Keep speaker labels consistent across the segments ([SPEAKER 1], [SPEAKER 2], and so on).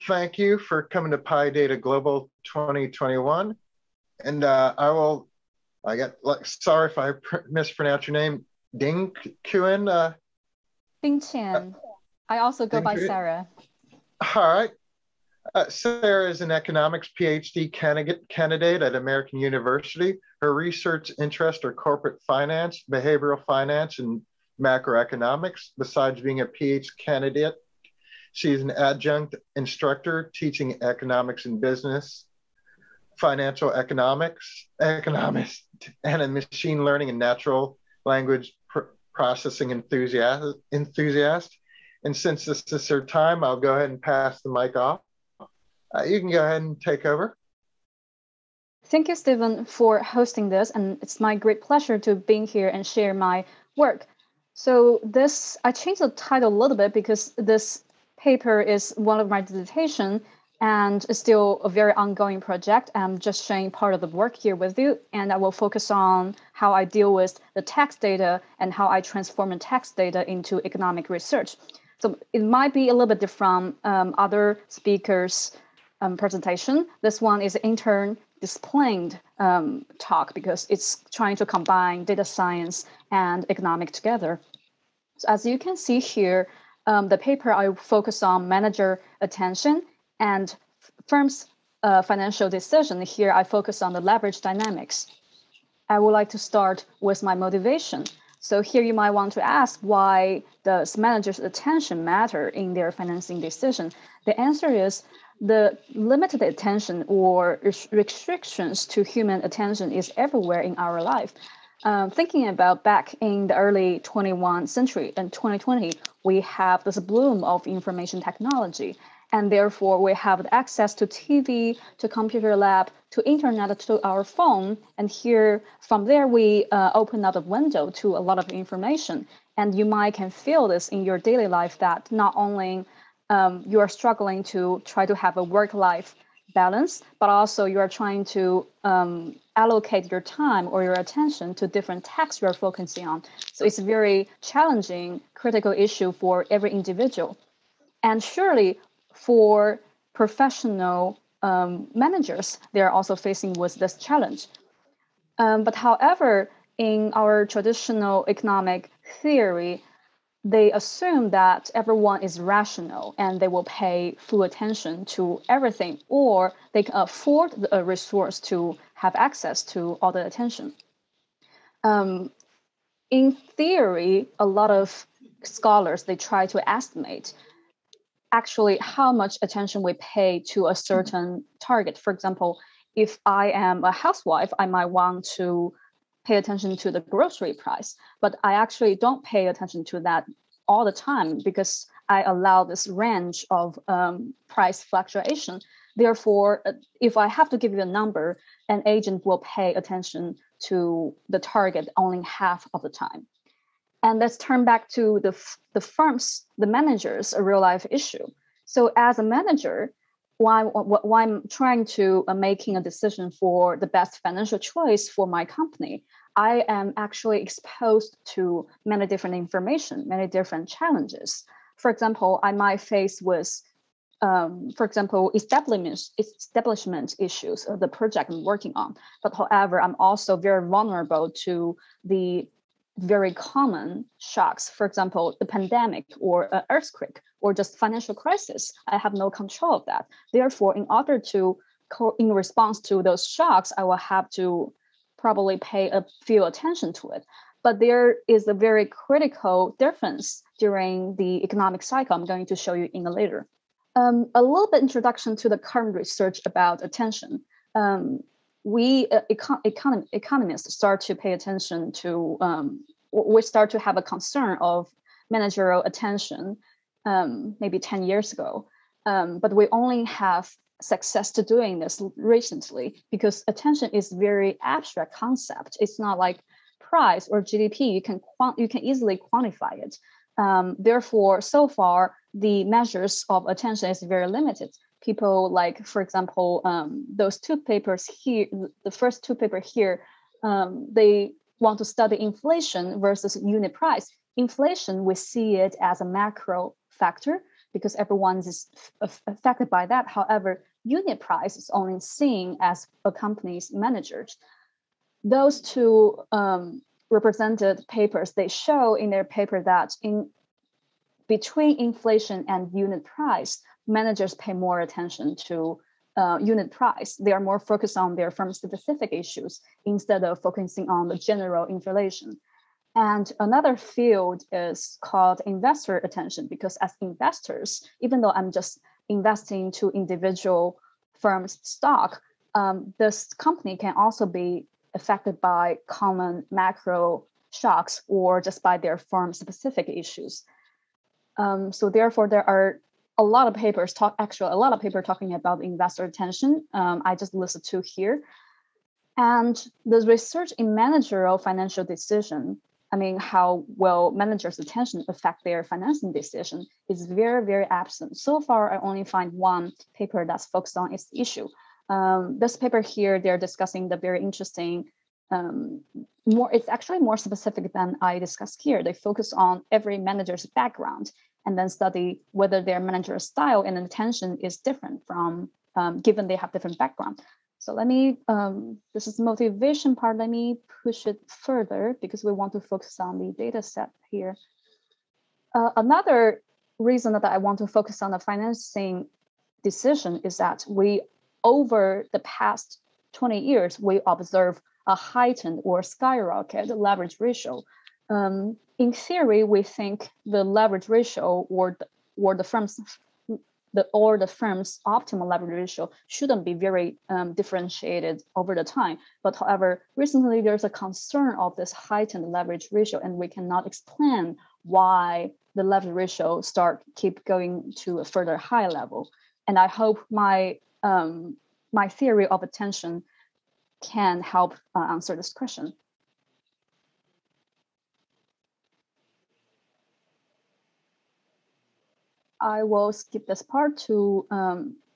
[SPEAKER 1] thank you for coming to PyData Global 2021. And sorry if I mispronounce your name, Dingqian.
[SPEAKER 2] Dingqian. I also go by Sara.
[SPEAKER 1] All right. Sara is an economics PhD candidate at American University. Her research interests are corporate finance, behavioral finance, and macroeconomics. Besides being a PhD candidate, she is an adjunct instructor teaching economics and business, financial economics, and a machine learning and natural language processing enthusiast. And since this is her time, I'll go ahead and pass the mic off. You can go ahead and take over.
[SPEAKER 2] Thank you, Stephen, for hosting this. And it's my great pleasure to be here and share my work. So I changed the title a little bit because this paper is one of my dissertation and it's still a very ongoing project. I'm just sharing part of the work here with you, and I will focus on how I deal with the text data and how I transform the text data into economic research. So it might be a little bit different from other speakers' presentation. This one is interdisciplined talk because it's trying to combine data science and economic together. So as you can see here, the paper I focus on manager attention and firms' financial decision. Here I focus on the leverage dynamics. I would like to start with my motivation. So here you might want to ask, why does managers' attention matter in their financing decision? The answer is the limited attention or restrictions to human attention is everywhere in our life. Thinking about back in the early 21st century and 2020, we have this bloom of information technology. And therefore, we have access to TV, to computer lab, to internet, to our phone. And here, from there, we open up a window to a lot of information. And you can feel this in your daily life that not only you are struggling to try to have a work-life balance, but also you are trying to allocate your time or your attention to different tasks you're focusing on. So it's a very challenging, critical issue for every individual. And surely for professional managers, they are also facing with this challenge. But however, in our traditional economic theory, they assume that everyone is rational and they will pay full attention to everything, or they can afford a resource to have access to all the attention. In theory, a lot of scholars, they try to estimate actually how much attention we pay to a certain target. For example, if I am a housewife, I might want to pay attention to the grocery price, but I actually don't pay attention to that all the time because I allow this range of price fluctuation. Therefore, if I have to give you a number, an agent will pay attention to the target only half of the time. And let's turn back to the firms, the managers, a real life issue. So as a manager, while I'm trying to making a decision for the best financial choice for my company, I am actually exposed to many different information, many different challenges. For example, I might face with, for example, establishment issues of the project I'm working on. But however, I'm also very vulnerable to the very common shocks. For example, the pandemic or an earthquake or just financial crisis. I have no control of that. Therefore, in order to, in response to those shocks, I will have to probably pay a few attention to it. But there is a very critical difference during the economic cycle I'm going to show you in a later. A little bit introduction to the current research about attention. We economists start to pay attention to, we start to have a concern of managerial attention maybe 10 years ago. But we only have success to doing this recently because attention is very abstract concept. It's not like price or GDP. You can easily quantify it. Therefore, so far, the measures of attention is very limited. People like, for example, those two papers here, the first two papers here, they want to study inflation versus unit price. Inflation, we see it as a macro factor because everyone is affected by that. However, unit price is only seen as a company's managers. Those two represented papers, they show in their paper that in between inflation and unit price, managers pay more attention to unit price. They are more focused on their firm-specific issues instead of focusing on the general inflation. And another field is called investor attention, because as investors, even though I'm just investing to individual firms' stock, this company can also be affected by common macro shocks or just by their firm-specific issues. So therefore, there are a lot of papers talking about investor attention. I just listed two here. And the research in managerial financial decision, I mean, how well managers' attention affect their financing decision, is very, very absent. So far, I only find one paper that's focused on its issue. This paper here, they're discussing the very interesting, it's actually more specific than I discussed here. They focus on every manager's background and then study whether their manager's style and attention is different from, given they have different background. So let me, this is the motivation part. Let me push it further because we want to focus on the data set here. Another reason that I want to focus on the financing decision is that over the past 20 years, we observe a heightened or skyrocketed leverage ratio. In theory, we think the leverage ratio or the firm's optimal leverage ratio shouldn't be very differentiated over the time. But however, recently there's a concern of this heightened leverage ratio, and we cannot explain why the leverage ratio keep going to a further high level. And I hope my theory of attention can help answer this question. I will skip this part to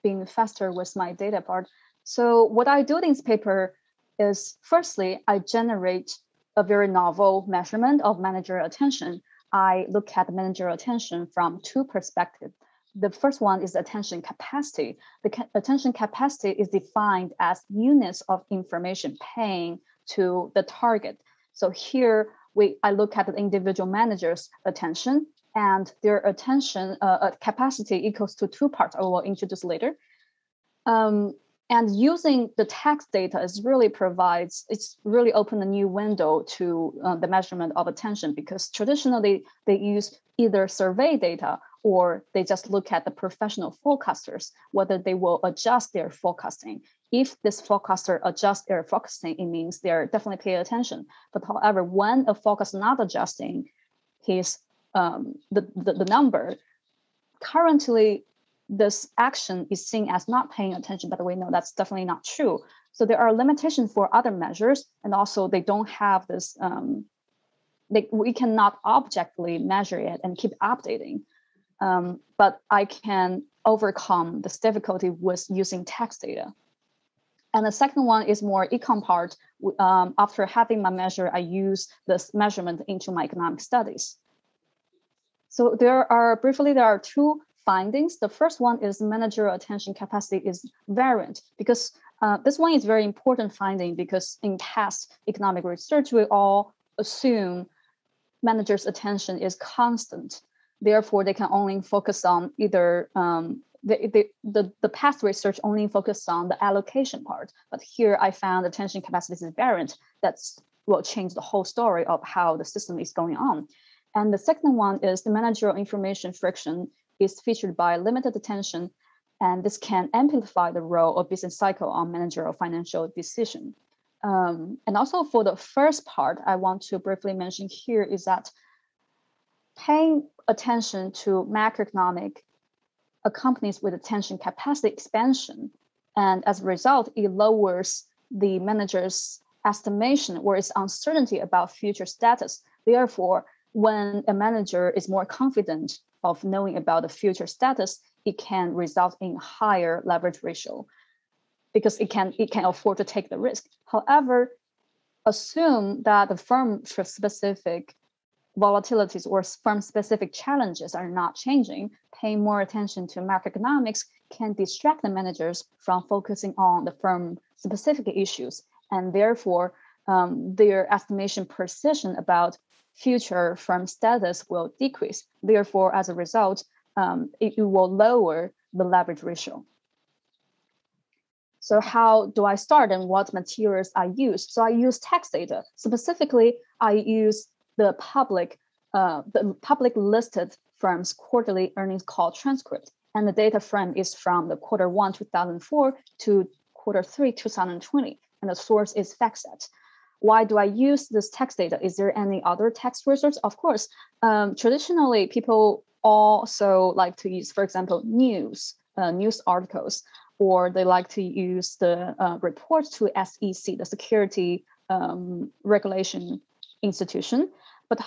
[SPEAKER 2] being faster with my data part. So what I do in this paper is, firstly, I generate a very novel measurement of managerial attention. I look at managerial attention from two perspectives. The first one is attention capacity. The attention capacity is defined as units of information paying to the target. So here I look at the individual manager's attention, and their attention capacity equals to two parts I will introduce later. And using the text data it's really opened a new window to the measurement of attention, because traditionally they use either survey data or they just look at the professional forecasters, whether they will adjust their forecasting. If this forecaster adjusts their forecasting, it means they're definitely paying attention. But however, when a forecaster is not adjusting his the number, currently this action is seen as not paying attention, but we know that's definitely not true. So there are limitations for other measures, and also they don't have this, we cannot objectively measure it and keep updating. But I can overcome this difficulty with using text data. And the second one is more econ part. After having my measure, I use this measurement into my economic studies. So there are two findings. The first one is managerial attention capacity is variant, because this one is very important finding, because in past economic research, we all assume managers' attention is constant. Therefore, they can only focus on either the past research only focused on the allocation part. But here I found attention capacity is variant. That's will change the whole story of how the system is going on. And the second one is the managerial information friction is featured by limited attention, and this can amplify the role of business cycle on managerial financial decision. And also for the first part, I want to briefly mention here is that paying attention to macroeconomic accompanies with attention capacity expansion. And as a result, it lowers the manager's estimation or its uncertainty about future status. Therefore, when a manager is more confident of knowing about the future status, it can result in higher leverage ratio because it can afford to take the risk. However, assume that the firm specific volatilities or firm-specific challenges are not changing, paying more attention to macroeconomics can distract the managers from focusing on the firm-specific issues, and therefore their estimation precision about future firm status will decrease. Therefore, as a result, it will lower the leverage ratio. So how do I start and what materials I use? So I use text data. Specifically, I use the public listed firms' quarterly earnings call transcript. And the data frame is from the Q1 2004 to Q3 2020. And the source is FactSet. Why do I use this text data? Is there any other text resource? Of course, traditionally, people also like to use, for example, news articles, or they like to use the reports to SEC, the Security Regulation Institution. But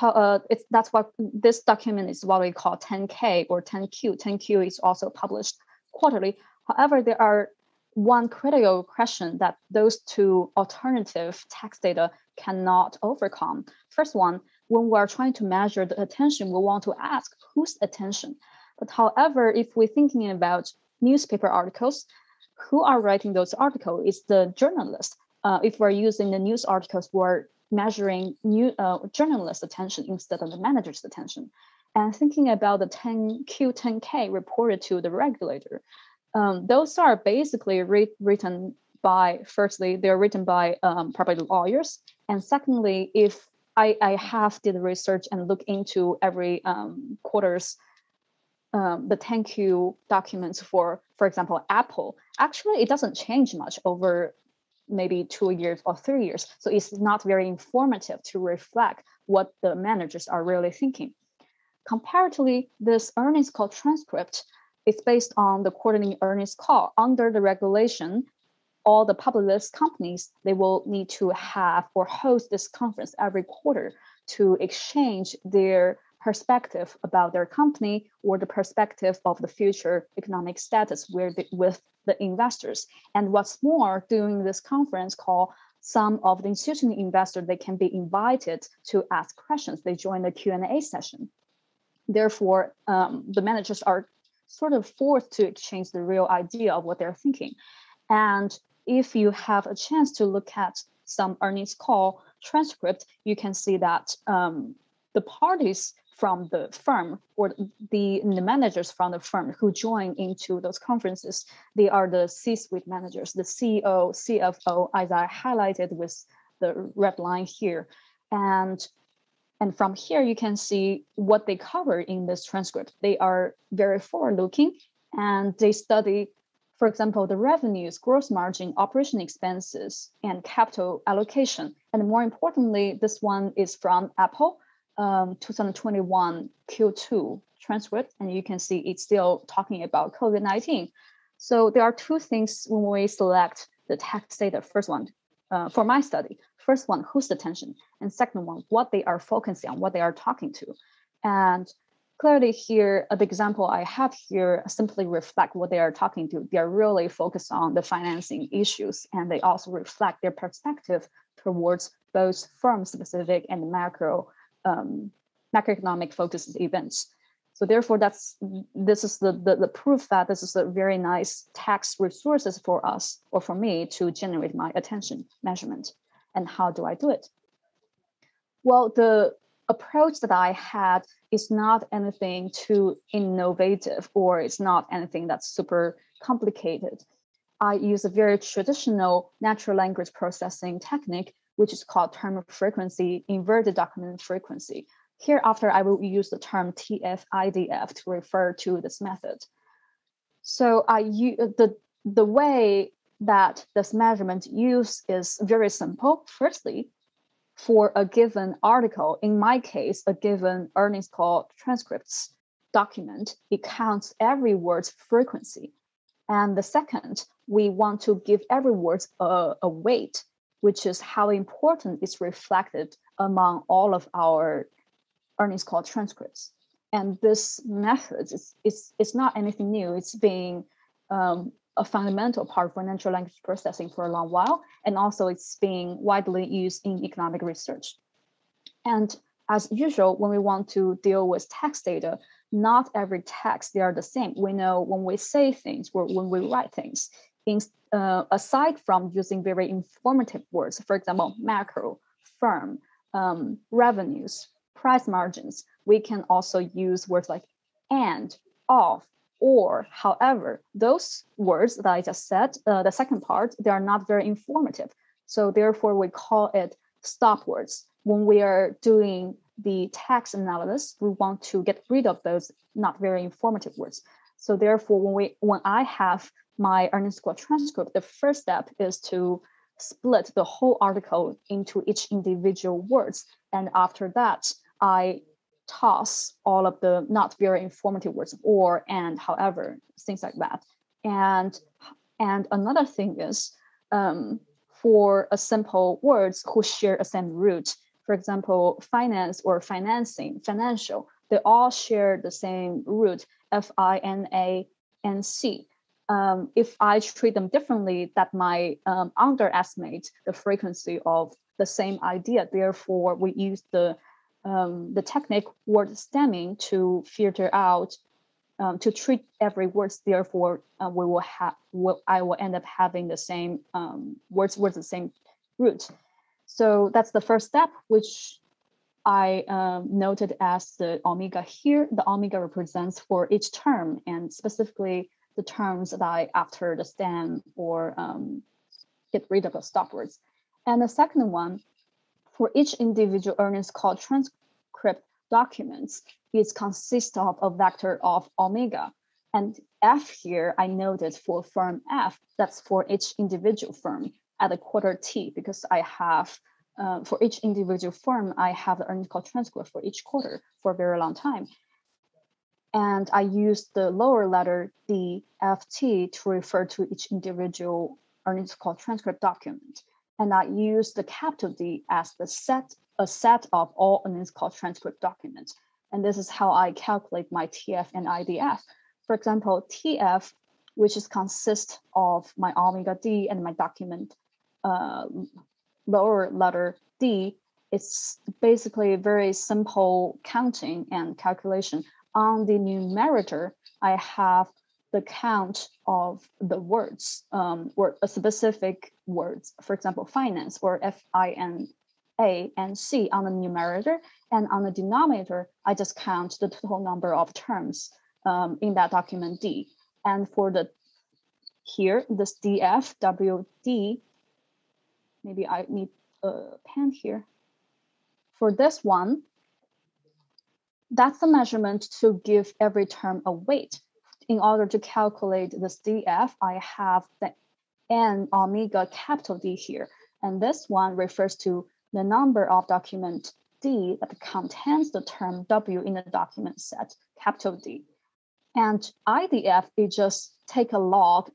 [SPEAKER 2] that's what this document is, what we call 10K or 10Q. 10Q is also published quarterly. However, there are one critical question that those two alternative text data cannot overcome. First one, when we're trying to measure the attention, we want to ask whose attention. But however, if we're thinking about newspaper articles, who are writing those articles is the journalist. If we're using the news articles, we're measuring journalist attention instead of the manager's attention. And thinking about the 10Q, 10K reported to the regulator, those are basically written by, firstly, they're written by probably lawyers. And secondly, if I have did research and look into every quarter's the 10Q documents for example, Apple, actually it doesn't change much over maybe 2 years or 3 years. So it's not very informative to reflect what the managers are really thinking. Comparatively, this earnings call transcript is based on the quarterly earnings call. Under the regulation, all the public list companies, they will need to have or host this conference every quarter to exchange their perspective about their company or the perspective of the future economic status with the investors. And what's more, during this conference call, some of the institutional investors, they can be invited to ask questions. They join the Q&A session. Therefore, the managers are sort of forced to exchange the real idea of what they're thinking. And if you have a chance to look at some earnings call transcript, you can see that the parties from the firm or the managers from the firm who join into those conferences, they are the C-suite managers, the CEO, CFO, as I highlighted with the red line here. And from here, you can see what they cover in this transcript. They are very forward-looking, and they study, for example, the revenues, gross margin, operation expenses, and capital allocation. And more importantly, this one is from Apple, 2021 Q2 transcript, and you can see it's still talking about COVID-19. So there are two things when we select the text data. First one, for my study, first one, whose attention, and second one, what they are focusing on, what they are talking to. And clearly here, the example I have here simply reflect what they are talking to. They are really focused on the financing issues, and they also reflect their perspective towards both firm-specific and macroeconomic focused events. So therefore, this is the proof that this is a very nice text resources for us or for me to generate my attention measurement. And how do I do it? Well, the approach that I had is not anything too innovative, or it's not anything that's super complicated. I use a very traditional natural language processing technique, which is called term frequency, inverted document frequency. Hereafter, I will use the term TF-IDF to refer to this method. So the way that this measurement used is very simple. Firstly, for a given article, in my case, a given earnings call transcripts document, it counts every word's frequency. And the second, we want to give every word a weight, which is how important it's reflected among all of our earnings call transcripts. And this method is not anything new. It's been a fundamental part for natural language processing for a long while. And also it's being widely used in economic research. And as usual, when we want to deal with text data, not every text, they are the same. We know when we say things or when we write things, aside from using very informative words, for example, macro, firm, revenues, price margins, we can also use words like and, of, or, however. Those words that I just said, the second part, they are not very informative. So therefore, we call it stop words. When we are doing the text analysis, we want to get rid of those not very informative words. So therefore, when I have my earnings call transcript, the first step is to split the whole article into each individual words. And after that, I toss all of the not very informative words, or, and, however, things like that. And another thing is, for a simple words who share a same root, for example, finance or financing, financial, they all share the same root, FINANC. If I treat them differently, that might underestimate the frequency of the same idea. Therefore, we use the technique word stemming to filter out, to treat every word. Therefore, I will end up having the same words with the same root. So that's the first step, which I noted as the omega here. The omega represents for each term, and specifically the terms that I after the stem or get rid of the stop words. And the second one, for each individual earnings call transcript documents, it consists of a vector of omega. And F here, I noted for firm F, that's for each individual firm at a quarter T, because I have, for each individual firm, I have the earnings call transcript for each quarter for a very long time. And I use the lower letter D, F, T to refer to each individual earnings call transcript document. And I use the capital D as a set of all earnings call transcript documents. And this is how I calculate my TF and IDF. For example, TF, which consists of my omega D and my document lower letter D, it's basically very simple counting and calculation. On the numerator, I have the count of the words or a specific words, for example, finance or FINANC on the numerator, and on the denominator, I just count the total number of terms in that document D. And for the here, this DF, WD, maybe I need a pen here. For this one, that's the measurement to give every term a weight. In order to calculate this DF, I have the N omega capital D here. And this one refers to the number of document D that contains the term W in the document set, capital D. And IDF is just take a log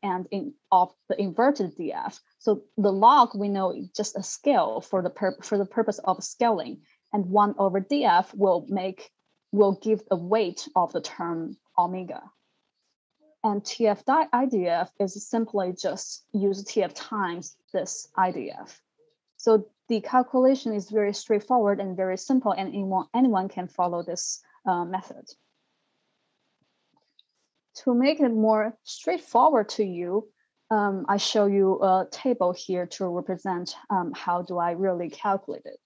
[SPEAKER 2] of the inverted DF. So the log, we know, is just a scale for the purpose of scaling. And 1 over DF will give the weight of the term omega. And TF-IDF is simply just use TF times this IDF. So the calculation is very straightforward and very simple, and anyone can follow this method. To make it more straightforward to you, I show you a table here to represent how do I really calculate it.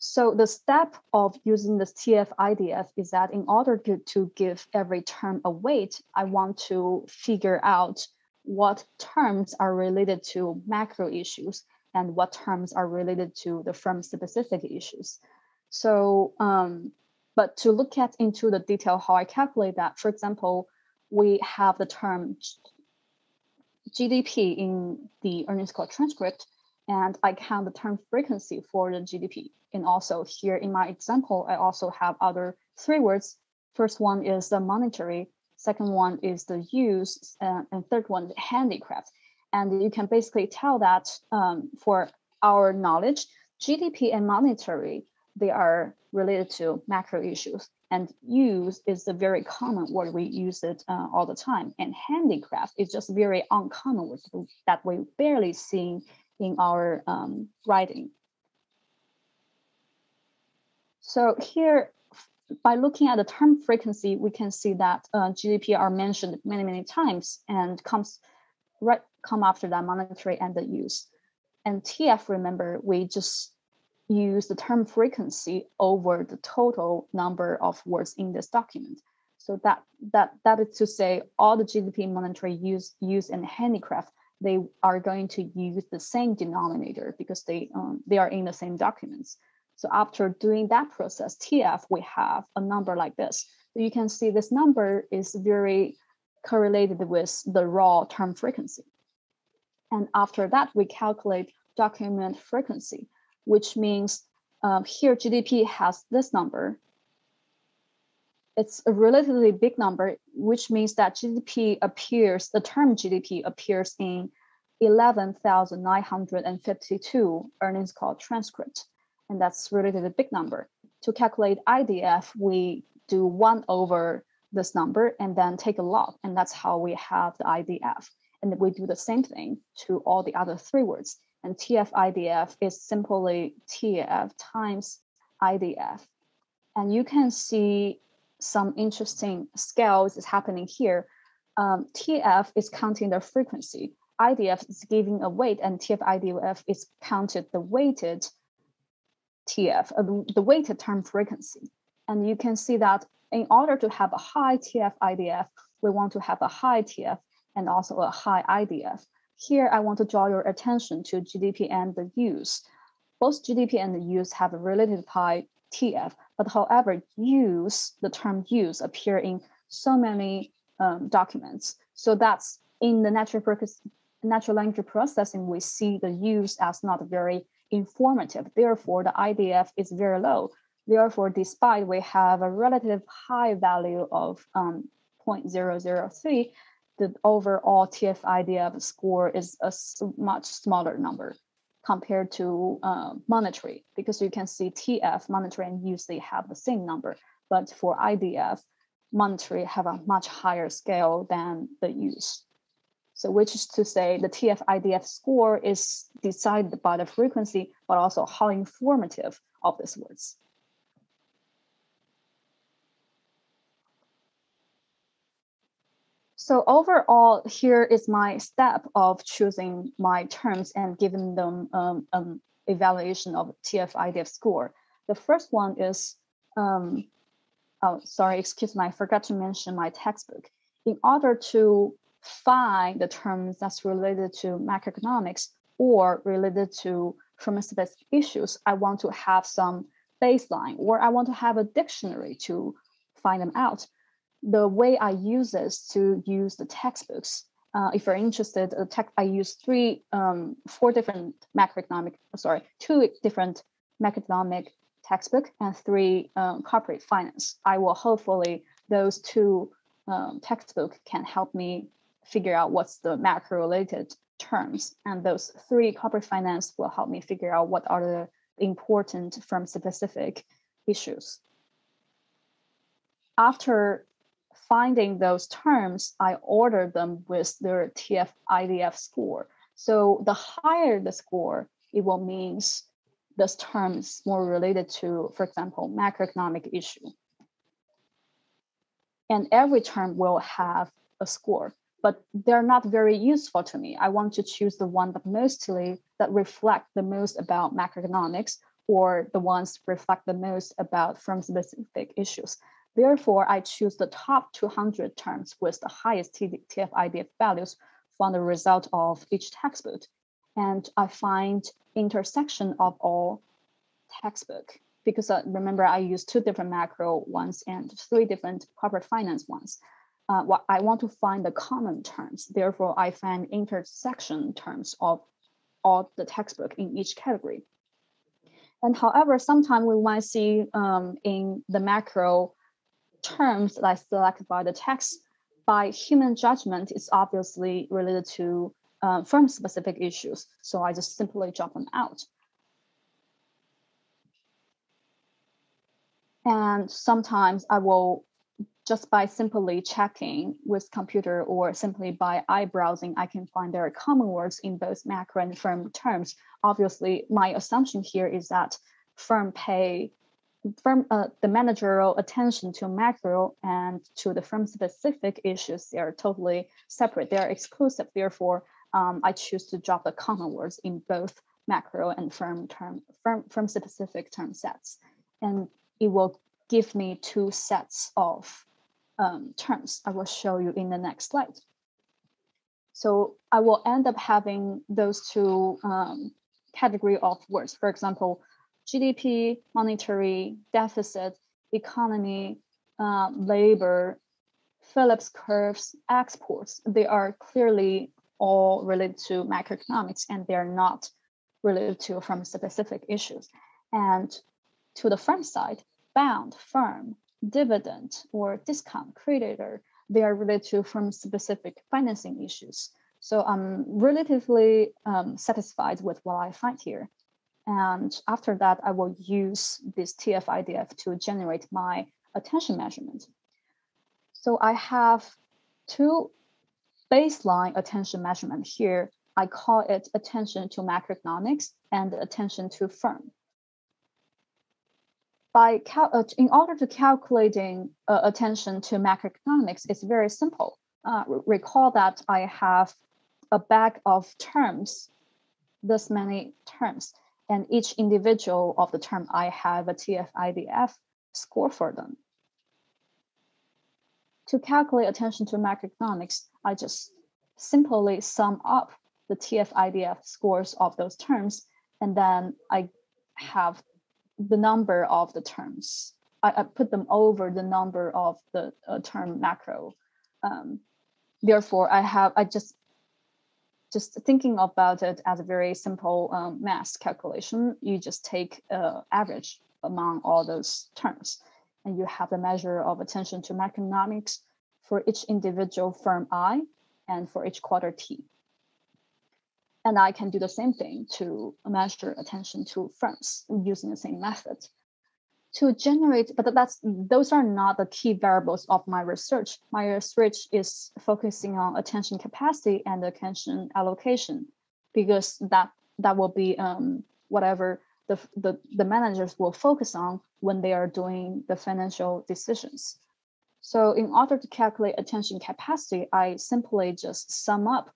[SPEAKER 2] So the step of using this TF-IDF is that in order to give every term a weight, I want to figure out what terms are related to macro issues and what terms are related to the firm-specific issues. So, but to look into the detail how I calculate that, for example, we have the term GDP in the earnings call transcript, and I count the term frequency for the GDP. And also here in my example, I also have other 3 words. First one is the monetary, second one is the use, and third one, the handicraft. And you can basically tell that for our knowledge, GDP and monetary, they are related to macro issues. And use is a very common word. We use it all the time. And handicraft is just very uncommon word that we barely see in our writing. So here, by looking at the term frequency, we can see that GDP are mentioned many, many times and come after that monetary and the use. And TF, remember, we just use the term frequency over the total number of words in this document. So that is to say, all the GDP monetary use in handicraft, they are going to use the same denominator because they are in the same documents. So after doing that process, TF, we have a number like this. So you can see this number is very correlated with the raw term frequency. And after that, we calculate document frequency, which means here GDP has this number. It's a relatively big number, which means that the term GDP appears in 11,952 earnings call transcript. And that's relatively a big number. To calculate IDF, we do 1 over this number and then take a log. And that's how we have the IDF. And we do the same thing to all the other 3 words. And TF-IDF is simply TF times IDF. And you can see some interesting scales is happening here. TF is counting the frequency. IDF is giving a weight, and TF-IDF is counted the weighted TF, the weighted term frequency. And you can see that in order to have a high TF-IDF, we want to have a high TF and also a high IDF. Here, I want to draw your attention to GDP and the use. Both GDP and the use have a relatively high TF, but however, the term use appear in so many documents. So that's in the natural language processing, we see the use as not very informative. Therefore, the IDF is very low. Therefore, despite we have a relative high value of 0.003, the overall TF-IDF score is a much smaller number compared to monetary, because you can see TF, monetary, and use, they have the same number. But for IDF, monetary have a much higher scale than the use. So which is to say the TF-IDF score is decided by the frequency, but also how informative of these words. So overall, here is my step of choosing my terms and giving them evaluation of TF-IDF score. The first one is, oh, sorry, excuse me, I forgot to mention my textbook. In order to find the terms that's related to macroeconomics or related to firm-specific issues, I want to have some baseline, or I want to have a dictionary to find them out. The way I use is to use the textbooks. If you're interested, I use two different macroeconomic textbook and 3 corporate finance. I will hopefully those 2 textbook can help me figure out what's the macro-related terms, and those 3 corporate finance will help me figure out what are the important firm-specific issues. After finding those terms, I order them with their TF-IDF score. So the higher the score, it will mean this term is more related to, for example, macroeconomic issue. And every term will have a score, but they're not very useful to me. I want to choose the one that reflect the most about macroeconomics, or the ones reflect the most about firm-specific issues. Therefore, I choose the top 200 terms with the highest TF-IDF values from the result of each textbook. And I find intersection of all textbook, because remember, I use 2 different macro ones and 3 different corporate finance ones. I want to find the common terms. Therefore, I find intersection terms of all the textbook in each category. And however, sometimes we might see in the macro terms that I selected by the text, by human judgment, it's obviously related to firm-specific issues. So I just simply drop them out. And sometimes I will, just by simply checking with computer or simply by eye browsing, I can find there are common words in both macro and firm terms. Obviously, my assumption here is that firm pay the managerial attention to macro and to the firm-specific issues, they are totally separate. They are exclusive. Therefore, I choose to drop the common words in both macro and firm-specific term sets. And it will give me two sets of terms. I will show you in the next slide. So I will end up having those two category of words. For example, GDP, monetary, deficit, economy, labor, Phillips curves, exports. They are clearly all related to macroeconomics, and they're not related to firm-specific issues. And to the firm side, bound, firm, dividend, or discount, creditor, they are related to firm-specific financing issues. So I'm relatively satisfied with what I find here. And after that, I will use this TF-IDF to generate my attention measurement. So I have two baseline attention measurement here. I call it attention to macroeconomics and attention to firm. In order to calculating attention to macroeconomics, it's very simple. Recall that I have a bag of terms, this many terms, and each individual of the term, I have a TF-IDF score for them. To calculate attention to macroeconomics, I just simply sum up the TF-IDF scores of those terms, and then I have the number of the terms. I put them over the number of the term macro. Therefore, I just thinking about it as a very simple math calculation. You just take average among all those terms, and you have the measure of attention to macroeconomics for each individual firm I and for each quarter T. And I can do the same thing to measure attention to firms using the same method. To generate, but those are not the key variables of my research. My research is focusing on attention capacity and attention allocation, because that will be whatever the managers will focus on when they are doing the financial decisions. So in order to calculate attention capacity, I simply just sum up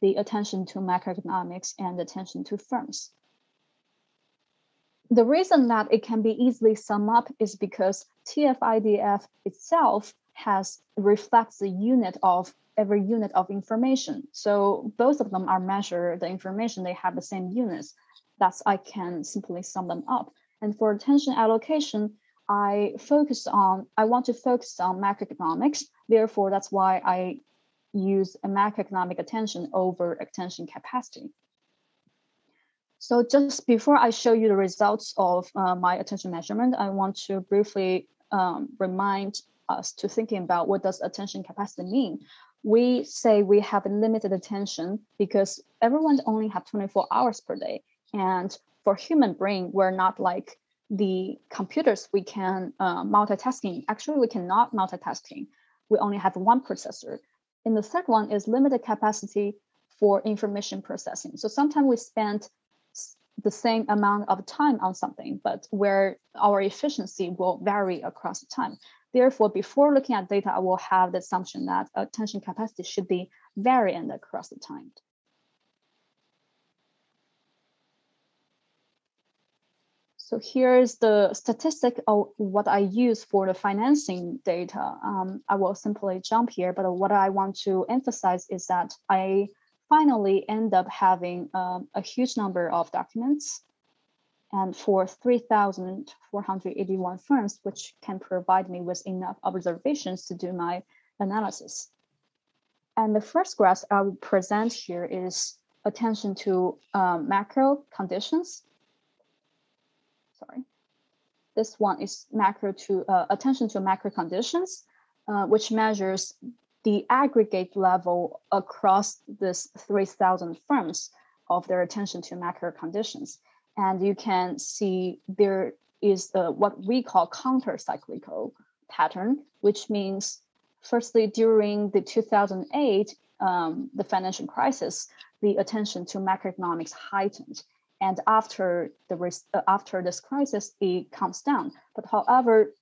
[SPEAKER 2] the attention to macroeconomics and attention to firms. The reason that it can be easily summed up is because TF-IDF itself reflects the unit of every unit of information. So both of them are measured, the information, they have the same units. That's, I can simply sum them up. And for attention allocation, I want to focus on macroeconomics. Therefore, that's why I use a macroeconomic attention over attention capacity. So just before I show you the results of my attention measurement, I want to briefly remind us to thinking about what does attention capacity mean. We say we have limited attention because everyone only have 24 hours per day. And for human brain, we're not like the computers. We can multitasking. Actually, we cannot multitasking. We only have one processor. And the third one is limited capacity for information processing. So sometimes we spend the same amount of time on something, but where our efficiency will vary across the time. Therefore, before looking at data, I will have the assumption that attention capacity should be variant across the time. So here's the statistic of what I use for the financing data. I will simply jump here, but what I want to emphasize is that I finally end up having a huge number of documents, and for 3,481 firms, which can provide me with enough observations to do my analysis. And the first graph I will present here is attention to macro conditions. Sorry. This one is attention to macro conditions, which measures the aggregate level across this 3,000 firms of their attention to macro conditions. And you can see there is what we call counter-cyclical pattern, which means, firstly, during the 2008, the financial crisis, the attention to macroeconomics heightened. And after this crisis, it comes down. But however,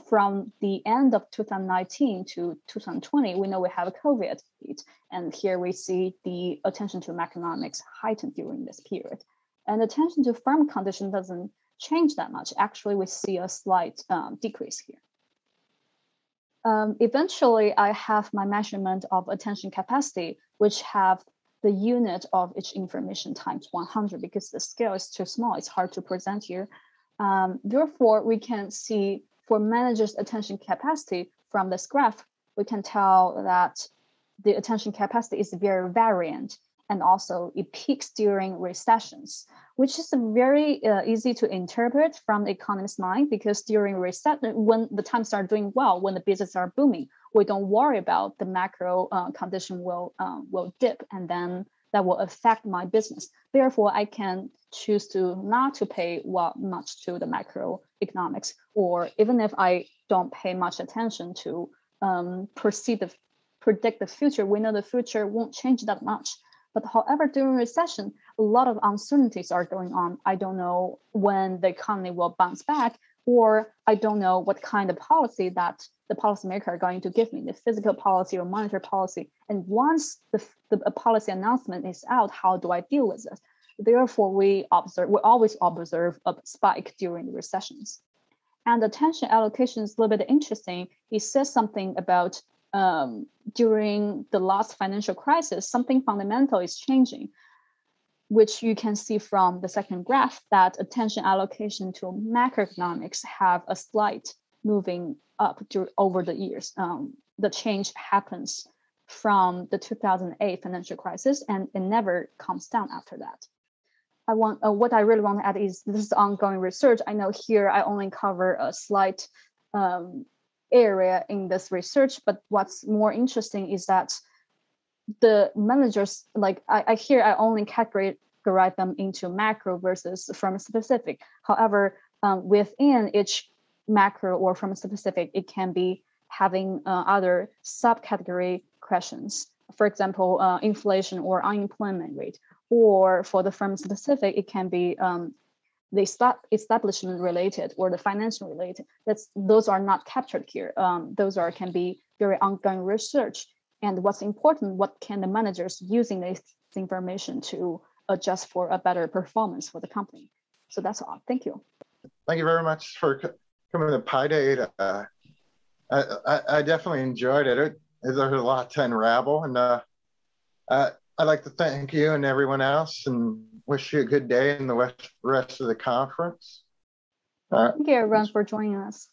[SPEAKER 2] from the end of 2019 to 2020, we know we have a COVID hit. And here we see the attention to macroeconomics heightened during this period. And attention to firm condition doesn't change that much. Actually, we see a slight decrease here. Eventually, I have my measurement of attention capacity, which have the unit of each information times 100, because the scale is too small. It's hard to present here. Therefore, we can see for managers' attention capacity from this graph, we can tell that the attention capacity is very variant, and also it peaks during recessions, which is very easy to interpret from the economist's mind, because during recession, when the times are doing well, when the business are booming, we don't worry about the macro condition will dip, and then that will affect my business. Therefore, I can choose to not to pay much to the macroeconomics, or even if I don't pay much attention to predict the future, we know the future won't change that much. But however, during recession, a lot of uncertainties are going on. I don't know when the economy will bounce back, or I don't know what kind of policy that the policymaker are going to give me, the fiscal policy or monetary policy. And once the policy announcement is out, how do I deal with it? Therefore, we always observe a spike during the recessions. And attention allocation is a little bit interesting. It says something about during the last financial crisis, something fundamental is changing, which you can see from the second graph, that attention allocation to macroeconomics have a slight moving up over the years. The change happens from the 2008 financial crisis, and it never comes down after that. What I really want to add is this is ongoing research. I know here I only cover a slight area in this research, but what's more interesting is that the managers, like I only categorize them into macro versus firm specific. However, within each macro or firm specific, it can be having other subcategory questions. For example, inflation or unemployment rate, or for the firm specific, it can be the establishment related or the financial related. Those are not captured here. Those can be very ongoing research. And what's important, what can the managers using this information to adjust for a better performance for the company? So that's all. Thank you.
[SPEAKER 1] Thank you very much for coming to PyData. I definitely enjoyed it. There's a lot to unravel, and I'd like to thank you and everyone else, and wish you a good day in the rest of the conference.
[SPEAKER 2] Thank you, everyone, for joining us.